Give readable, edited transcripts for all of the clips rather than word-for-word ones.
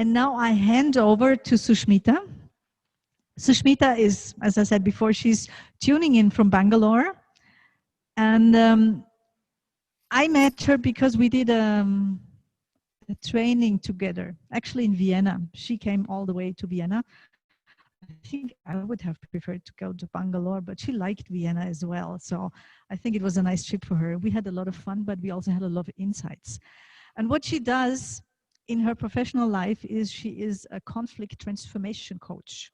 And now I hand over to Sushmita. Sushmita is, as I said before, she's tuning in from Bangalore. And I met her because we did a training together, actually in Vienna. She came all the way to Vienna. I think I would have preferred to go to Bangalore, but she liked Vienna as well. So I think it was a nice trip for her. We had a lot of fun, but we also had a lot of insights. And what she does in her professional life is she is a conflict transformation coach.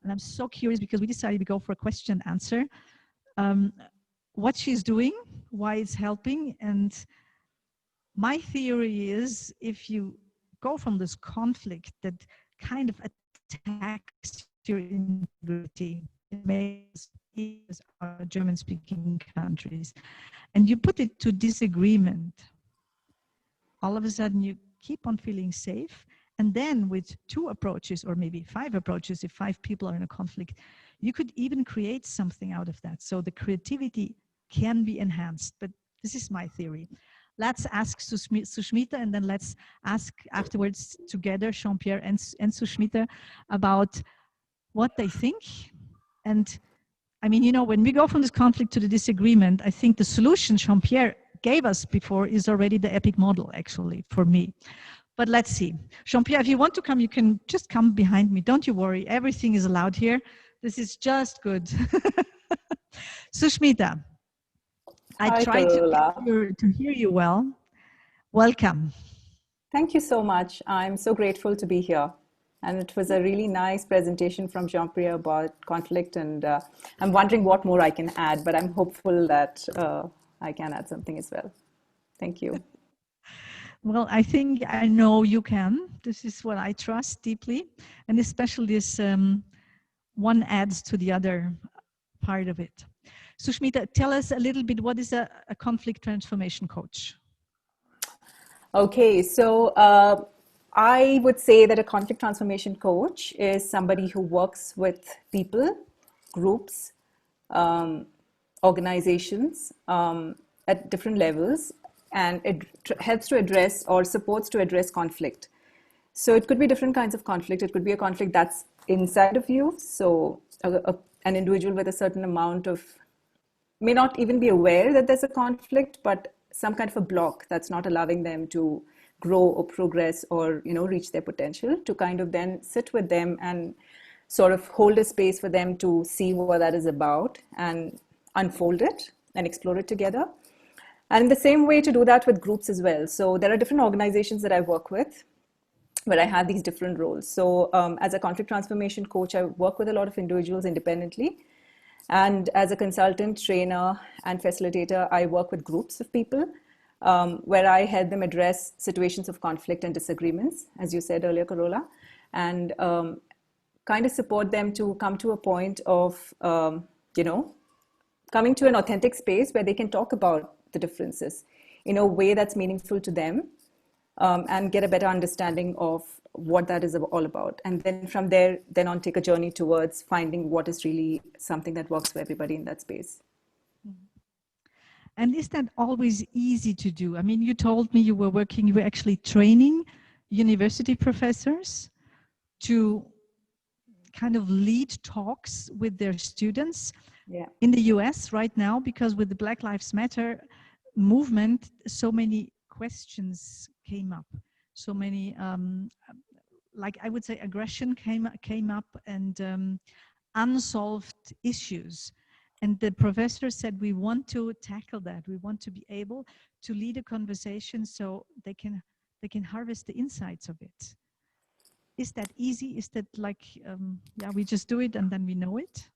And I'm so curious because we decided to go for a question and answer. What she's doing, why it's helping. And my theory is if you go from this conflict that kind of attacks your integrity, it makes our German-speaking countries, and you put it to disagreement, all of a sudden you keep on feeling safe. And then with 2 approaches, or maybe 5 approaches, if 5 people are in a conflict, you could even create something out of that. So the creativity can be enhanced, but this is my theory. Let's ask Sushmita, and then let's ask afterwards together, Jean-Pierre and Sushmita, about what they think. And I mean, you know, when we go from this conflict to the disagreement, I think the solution Jean-Pierre gave us before is already the epic model, actually, for me. But let's see. Jean-Pierre, if you want to come, you can just come behind me. Don't you worry. Everything is allowed here. This is just good. Sushmita, I tried to hear you well. Welcome. Thank you so much. I'm so grateful to be here. And it was a really nice presentation from Jean-Pierre about conflict. And I'm wondering what more I can add, but I'm hopeful that I can add something as well. Thank you. Well, I think I know you can. This is what I trust deeply. And especially this one adds to the other part of it. Sushmita, tell us a little bit, what is a conflict transformation coach? Okay, so I would say that a conflict transformation coach is somebody who works with people, groups, organizations at different levels, and it helps to address or supports to address conflict. So it could be different kinds of conflict. It could be a conflict that's inside of you. So an individual with a certain amount of, may not even be aware that there's a conflict, but some kind of a block that's not allowing them to grow or progress or, you know, reach their potential, to kind of then sit with them and sort of hold a space for them to see what that is about and unfold it and explore it together. And in the same way to do that with groups as well. So there are different organizations that I work with where I have these different roles. So as a conflict transformation coach, I work with a lot of individuals independently. And as a consultant, trainer, and facilitator, I work with groups of people where I help them address situations of conflict and disagreements, as you said earlier, Karola, and kind of support them to come to a point of, you know, coming to an authentic space where they can talk about the differences in a way that's meaningful to them, and get a better understanding of what that is all about. And then from there, then on, take a journey towards finding what is really something that works for everybody in that space. And is that always easy to do? I mean, you told me you were actually training university professors to kind of lead talks with their students in the US right now, because with the Black Lives Matter movement, so many questions came up, so many, like I would say, aggression came up, and unsolved issues. And the professor said, we want to tackle that. We want to be able to lead a conversation so they can harvest the insights of it. Is that easy? Is that like, yeah, we just do it and then we know it?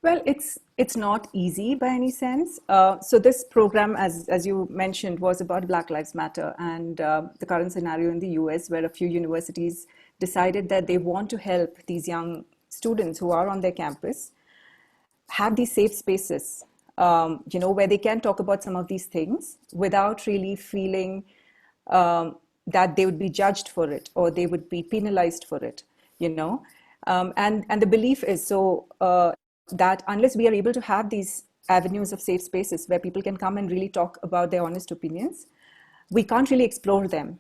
Well, it's not easy by any sense. So this program, as you mentioned, was about Black Lives Matter and the current scenario in the US, where a few universities decided that they want to help these young students who are on their campus have these safe spaces, you know, where they can talk about some of these things without really feeling that they would be judged for it or they would be penalized for it, you know. And the belief is that unless we are able to have these avenues of safe spaces where people can come and really talk about their honest opinions, we can't really explore them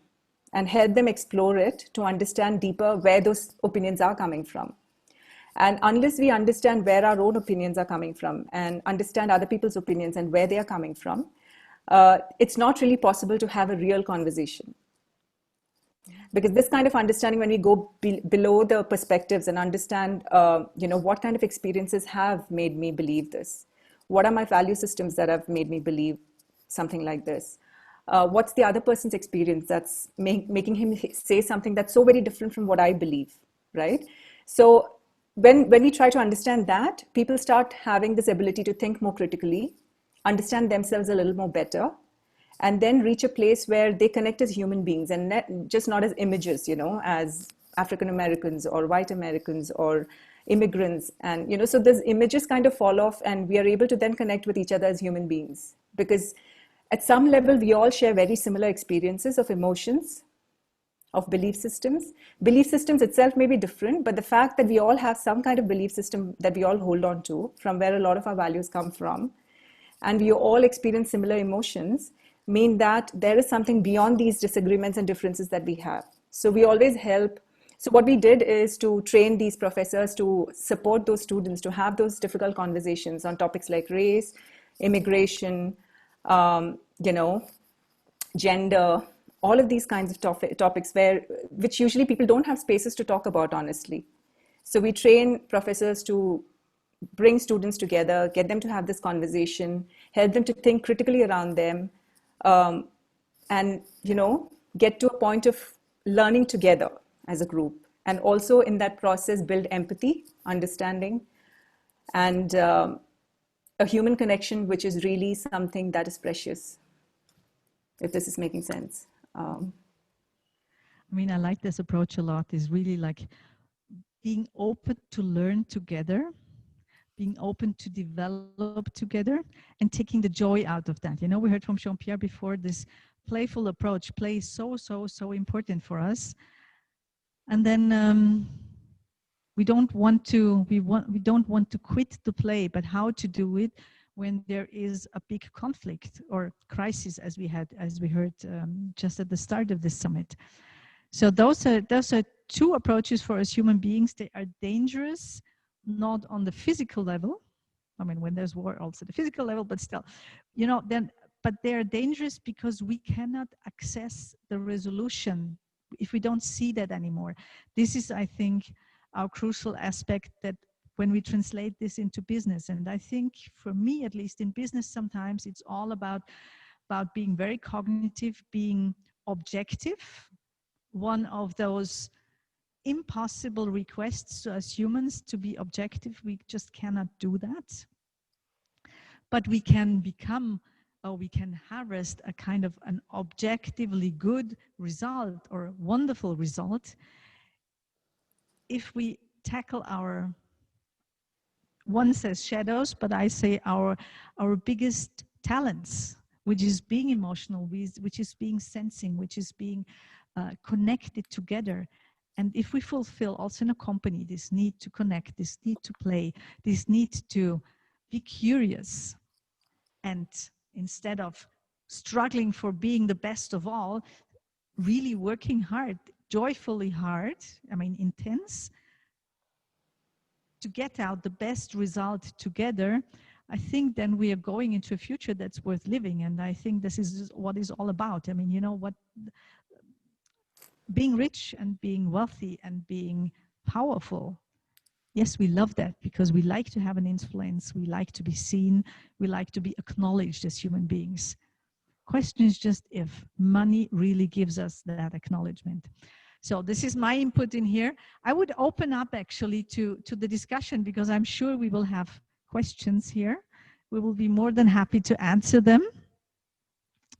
and help them explore it to understand deeper where those opinions are coming from. And unless we understand where our own opinions are coming from and understand other people's opinions and where they are coming from, it's not really possible to have a real conversation. Because this kind of understanding, when we go below the perspectives and understand, what kind of experiences have made me believe this? What are my value systems that have made me believe something like this? What's the other person's experience that's making him say something that's so very different from what I believe, right? So when we try to understand that, people start having this ability to think more critically, understand themselves a little more better, and then reach a place where they connect as human beings and not as images, as African Americans or white Americans or immigrants. And, so those images kind of fall off, and we are able to then connect with each other as human beings. Because at some level, we all share very similar experiences of emotions, of belief systems. Belief systems itself may be different, but the fact that we all have some kind of belief system that we all hold on to, from where a lot of our values come from, and we all experience similar emotions, mean that there is something beyond these disagreements and differences that we have. So we always help. So what we did is to train these professors to support those students to have those difficult conversations on topics like race, immigration, gender, all of these kinds of topics which usually people don't have spaces to talk about, honestly. So we train professors to bring students together, get them to have this conversation, help them to think critically around them, and get to a point of learning together as a group, and also in that process build empathy, understanding, and a human connection, which is really something that is precious, if this is making sense. I mean, I like this approach a lot. Is really like being open to learn together, being open to develop together, and taking the joy out of that. We heard from Jean-Pierre before, this playful approach. Play is so important for us. And then we don't want to quit the play, but how to do it when there is a big conflict or crisis, as we heard just at the start of this summit. So those are two approaches for us human beings. They are dangerous, not on the physical level. I mean, when there's war, also the physical level, but still, but they're dangerous because we cannot access the resolution if we don't see that anymore. This is, I think, our crucial aspect, that when we translate this into business. And I think, for me, at least in business, sometimes it's all about being very cognitive, being objective. One of those impossible requests to us humans to be objective. We just cannot do that. But we can become, or we can harvest a kind of an objectively good result or wonderful result if we tackle our, one says shadows, but I say our biggest talents, which is being emotional, which is being sensing, which is being connected together. And if we fulfill also in a company this need to connect, this need to play, this need to be curious, and instead of struggling for being the best of all, really working hard, joyfully hard, I mean intense, to get out the best result together, I think then we are going into a future that's worth living. And I think this is what it's all about. I mean, what being rich and being wealthy and being powerful, yes, we love that because we like to have an influence, we like to be seen, we like to be acknowledged as human beings. Question is just if money really gives us that acknowledgement. So this is my input in here. I would open up actually to the discussion, because I'm sure we will have questions here. We will be more than happy to answer them.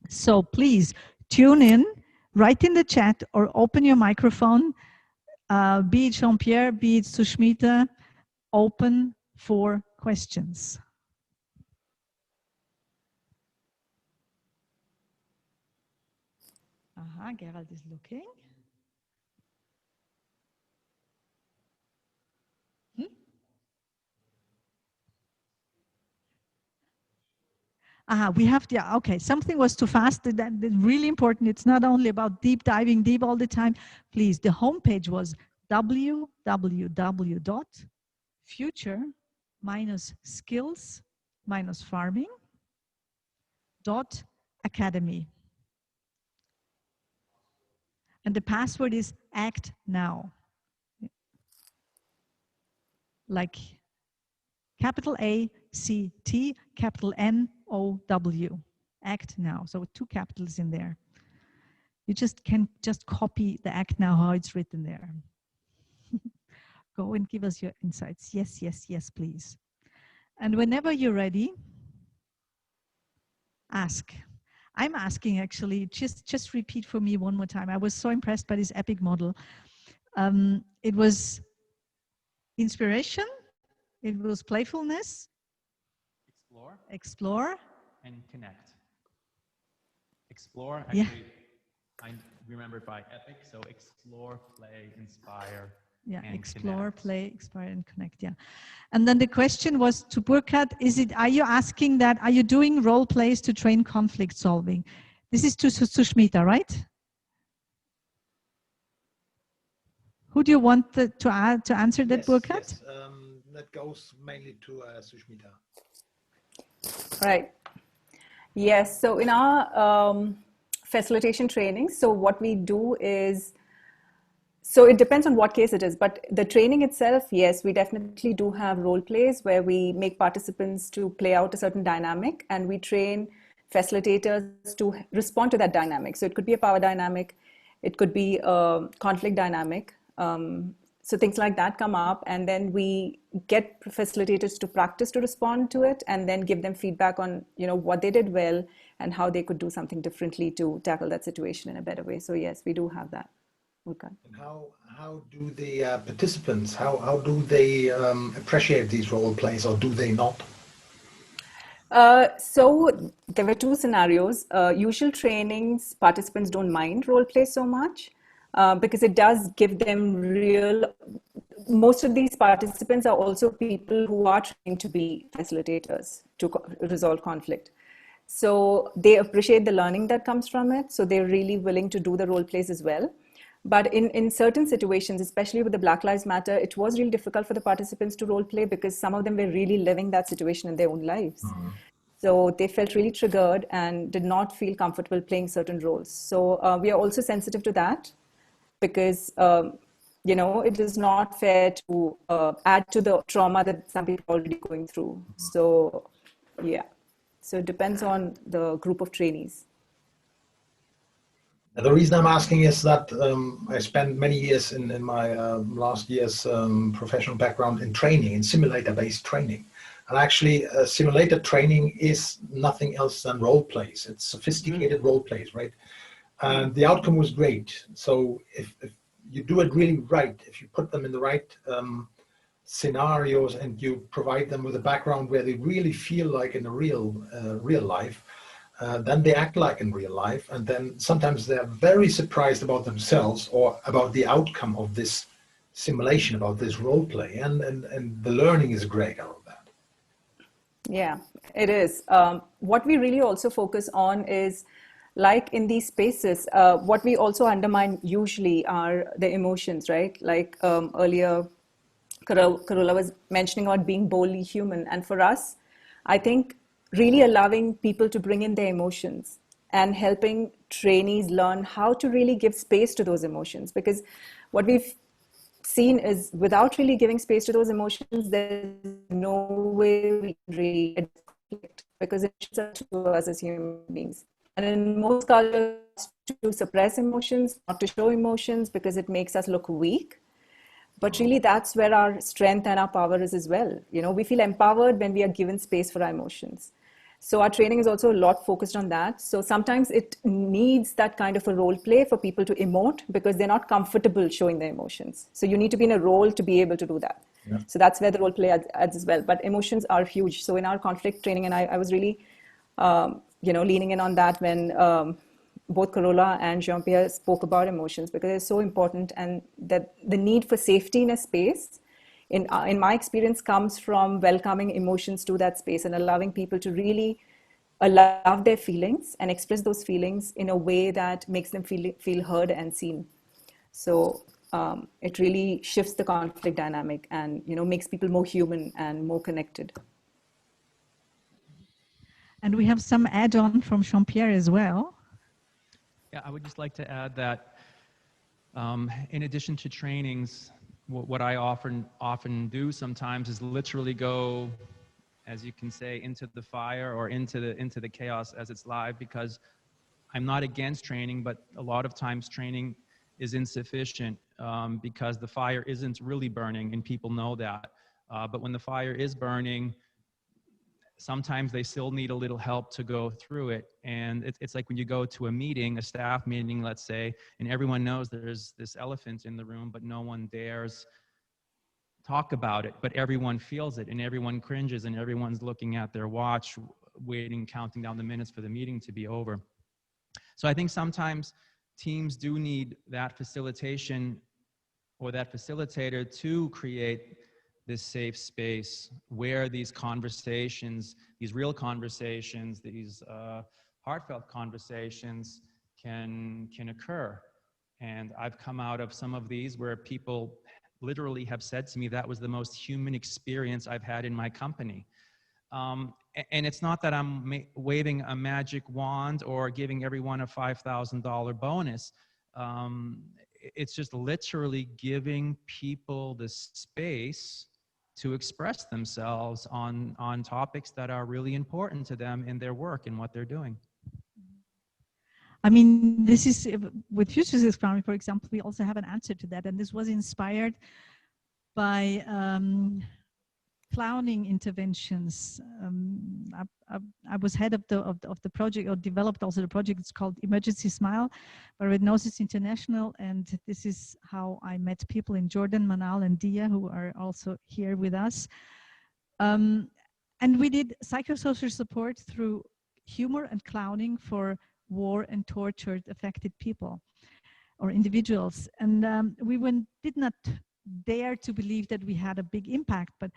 So please tune in, write in the chat, or open your microphone, be it Jean-Pierre, be it Sushmita, open for questions. Gerald is looking. We have, yeah, okay. Something was too fast. That's really important. It's not only about diving deep all the time. Please, the homepage was www.future-skills-farming.academy. And the password is act now. Like capital A, C, T, capital N, O, W. Act now. So 2 capitals in there. You can just copy the act now, how it's written there. Go and give us your insights. Yes, yes, yes, please. And whenever you're ready, ask. I'm asking actually, just repeat for me one more time. I was so impressed by this epic model. It was inspiration, it was playfulness, explore, and connect. Explore, actually, I remember it by epic, so explore, play, inspire, and explore, connect. play, inspire, and connect, And then the question was to Burkhard, are you asking that, are you doing role plays to train conflict solving? This is to Sushmita, right? Who do you want to answer that, Burkhard? Yes, that goes mainly to Sushmita. Right. Yes, so in our facilitation training, so what we do is, so it depends on what case it is, but the training itself, yes, we definitely do have role plays where we make participants to play out a certain dynamic, and we train facilitators to respond to that dynamic. So it could be a power dynamic, it could be a conflict dynamic. So things like that come up, and then we get facilitators to practice to respond to it, and then give them feedback on, you know, what they did well and how they could do something differently to tackle that situation in a better way. So yes, we do have that. Okay. And how do the participants, how do they appreciate these role plays, or do they not? So there were 2 scenarios. Usual trainings, participants don't mind role play so much because it does give them most of these participants are also people who are trained to be facilitators to resolve conflict. So they appreciate the learning that comes from it. So they're really willing to do the role plays as well. But in certain situations, especially with the Black Lives Matter, it was really difficult for the participants to role play because some of them were really living that situation in their own lives. Mm-hmm. So they felt really triggered and did not feel comfortable playing certain roles. So we are also sensitive to that because, you know, it is not fair to add to the trauma that some people are already going through. Mm-hmm. So, yeah. So it depends on the group of trainees. The reason I'm asking is that I spent many years in my last year's professional background in training, in simulator-based training. And actually, simulator training is nothing else than role plays. It's sophisticated role plays, right? And the outcome was great. So if you do it really right, if you put them in the right scenarios and you provide them with a background where they really feel like in a real life, then they act like in real life, and then sometimes they're very surprised about themselves or about the outcome of this simulation, about this role play, and the learning is great out of that. Yeah, it is. What we really also focus on is, like in these spaces, what we also undermine usually are the emotions, right? Like earlier, Karola was mentioning about being boldly human, and for us, I think really allowing people to bring in their emotions and helping trainees learn how to really give space to those emotions. Because what we've seen is without really giving space to those emotions, there's no way we can really address conflict, because emotions are to us as human beings. And in most cultures, to suppress emotions, not to show emotions, because it makes us look weak. But really, that's where our strength and our power is as well. You know, we feel empowered when we are given space for our emotions. So our training is also a lot focused on that. So sometimes it needs that kind of a role play for people to emote because they're not comfortable showing their emotions. So you need to be in a role to be able to do that. Yeah. So that's where the role play adds as well. But emotions are huge. So in our conflict training, and I was really, leaning in on that when both Karola and Jean-Pierre spoke about emotions, because they're so important, and that the need for safety in a space, in my experience, comes from welcoming emotions to that space and allowing people to really allow their feelings and express those feelings in a way that makes them feel heard and seen. So it really shifts the conflict dynamic and, you know, makes people more human and more connected. And we have some add-on from Jean-Pierre as well. Yeah, I would just like to add that in addition to trainings, what I often do sometimes is literally go, as you can say, into the fire or into the chaos as it's live, because I'm not against training, but a lot of times training is insufficient because the fire isn't really burning and people know that. But when the fire is burning, sometimes they still need a little help to go through it. And it's like when you go to a meeting, a staff meeting, let's say, and everyone knows there's this elephant in the room, but no one dares talk about it, but everyone feels it and everyone cringes and everyone's looking at their watch, waiting, counting down the minutes for the meeting to be over. So I think sometimes teams do need that facilitation or that facilitator to create this safe space where these conversations, these real conversations, these heartfelt conversations can occur. And I've come out of some of these where people literally have said to me, that was the most human experience I've had in my company. And it's not that I'm waving a magic wand or giving everyone a $5,000 bonus. It's just literally giving people the space to express themselves on topics that are really important to them in their work and what they're doing. I mean, this is, with Futures Experiment, for example, we also have an answer to that. And this was inspired by clowning interventions. I was head of the project, or developed also the project. It's called Emergency Smile by Red Noses International, and this is how I met people in Jordan, Manal, and Dia, who are also here with us. And we did psychosocial support through humor and clowning for war and tortured affected people or individuals. And we did not dare to believe that we had a big impact, but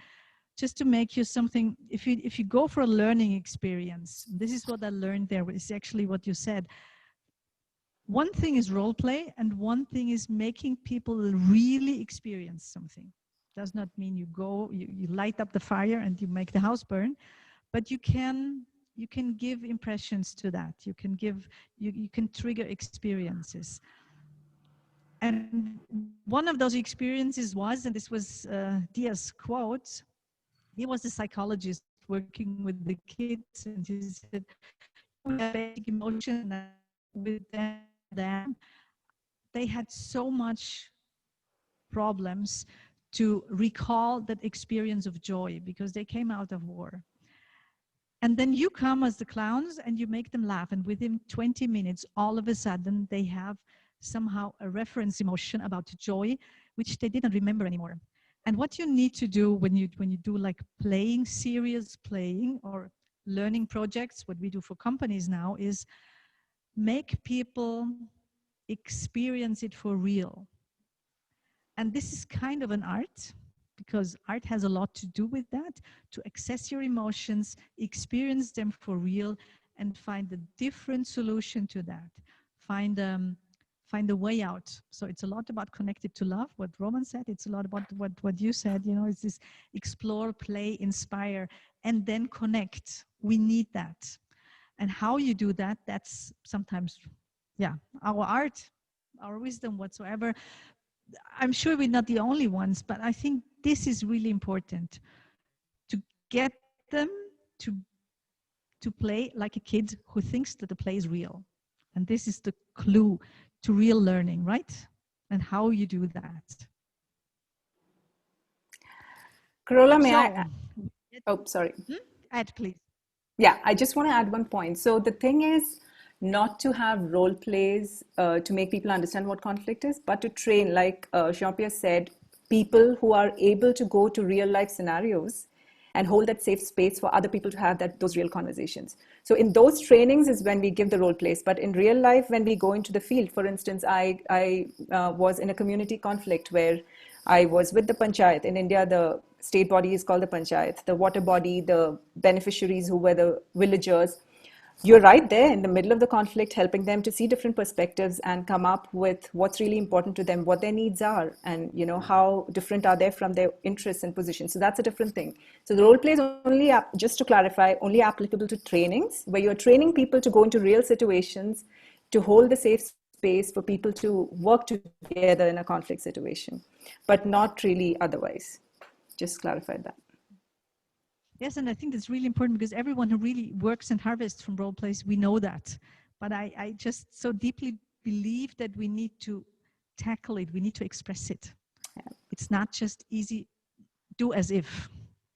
just to make you something, if you go for a learning experience, this is what I learned there, is actually what you said. One thing is role play, and one thing is making people really experience something. Does not mean you go, you light up the fire and you make the house burn, but you can give impressions to that. You can trigger experiences. And one of those experiences was, and this was Dia's quote, he was a psychologist working with the kids, and he said, we have basic emotion with them. They had so much problems to recall that experience of joy because they came out of war. And then you come as the clowns and you make them laugh, and within 20 minutes, all of a sudden, they have somehow a reference emotion about joy, which they didn't remember anymore. And what you need to do when you do like serious playing or learning projects, what we do for companies now is make people experience it for real. And this is kind of an art, because art has a lot to do with that, to access your emotions, experience them for real, and find a different solution to that. Find a way out. So it's a lot about connected to love, what Roman said. It's a lot about what you said, you know, it's this explore, play, inspire, and then connect. We need that. And how you do that, that's sometimes, yeah, our art, our wisdom whatsoever. I'm sure we're not the only ones, but I think this is really important, to get them to play like a kid who thinks that the play is real. And this is the clue to real learning, right? And how you do that. Karola, may I? Oh, sorry. Add, please. Yeah, I just want to add one point. So the thing is not to have role plays to make people understand what conflict is, but to train, like Jean-Pierre said, people who are able to go to real life scenarios and hold that safe space for other people to have those real conversations. So in those trainings is when we give the role plays. But in real life, when we go into the field, for instance, I was in a community conflict where I was with the panchayat. In India, the state body is called the panchayat, the water body, the beneficiaries who were the villagers. you're right there in the middle of the conflict, helping them to see different perspectives and come up with what's really important to them, what their needs are, and how different are they from their interests and positions. So that's a different thing. So the role play is only, just to clarify, only applicable to trainings where you're training people to go into real situations, to hold the safe space for people to work together in a conflict situation, but not really otherwise. Just clarify that. Yes, and I think that's really important because everyone who really works and harvests from role plays, we know that. But I just so deeply believe that we need to tackle it. We need to express it. Yeah. It's not just easy, do as if.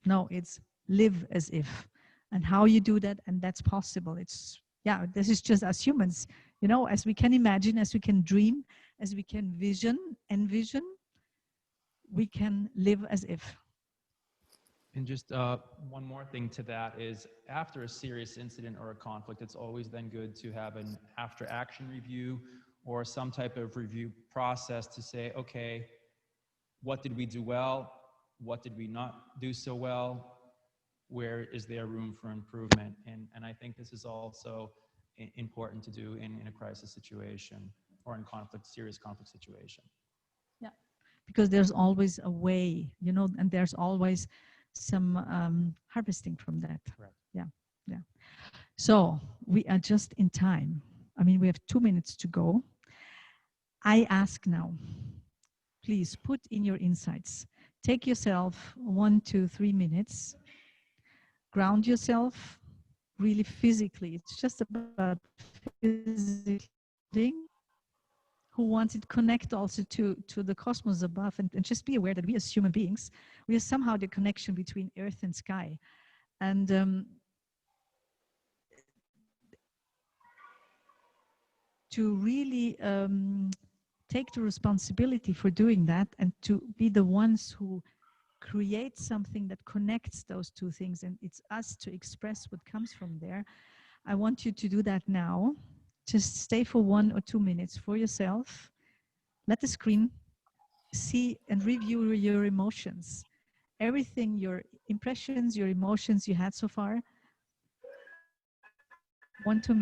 No, it's live as if. And how you do that, and that's possible. It's, yeah, this is just as humans, as we can imagine, as we can dream, as we can envision, we can live as if. And just one more thing to that is, after a serious incident or a conflict, it's always then good to have an after-action review or some type of review process to say, okay, what did we do well? What did we not do so well? Where is there room for improvement? And I think this is also important to do in a crisis situation or in serious conflict situation. Yeah, because there's always a way, and there's always some harvesting from that. Correct. Yeah. So we are just in time. I mean, we have 2 minutes to go. I ask now, please put in your insights. Take yourself 1 to 3 minutes. Ground yourself really physically. It's just about physically. Who wants to connect also to the cosmos above, and just be aware that we as human beings, we are somehow the connection between earth and sky. And to really take the responsibility for doing that, and to be the ones who create something that connects those two things, and it's us to express what comes from there. I want you to do that now. Just stay for 1 or 2 minutes for yourself. Let the screen see and review your emotions. Everything, your impressions, your emotions you had so far. 1 to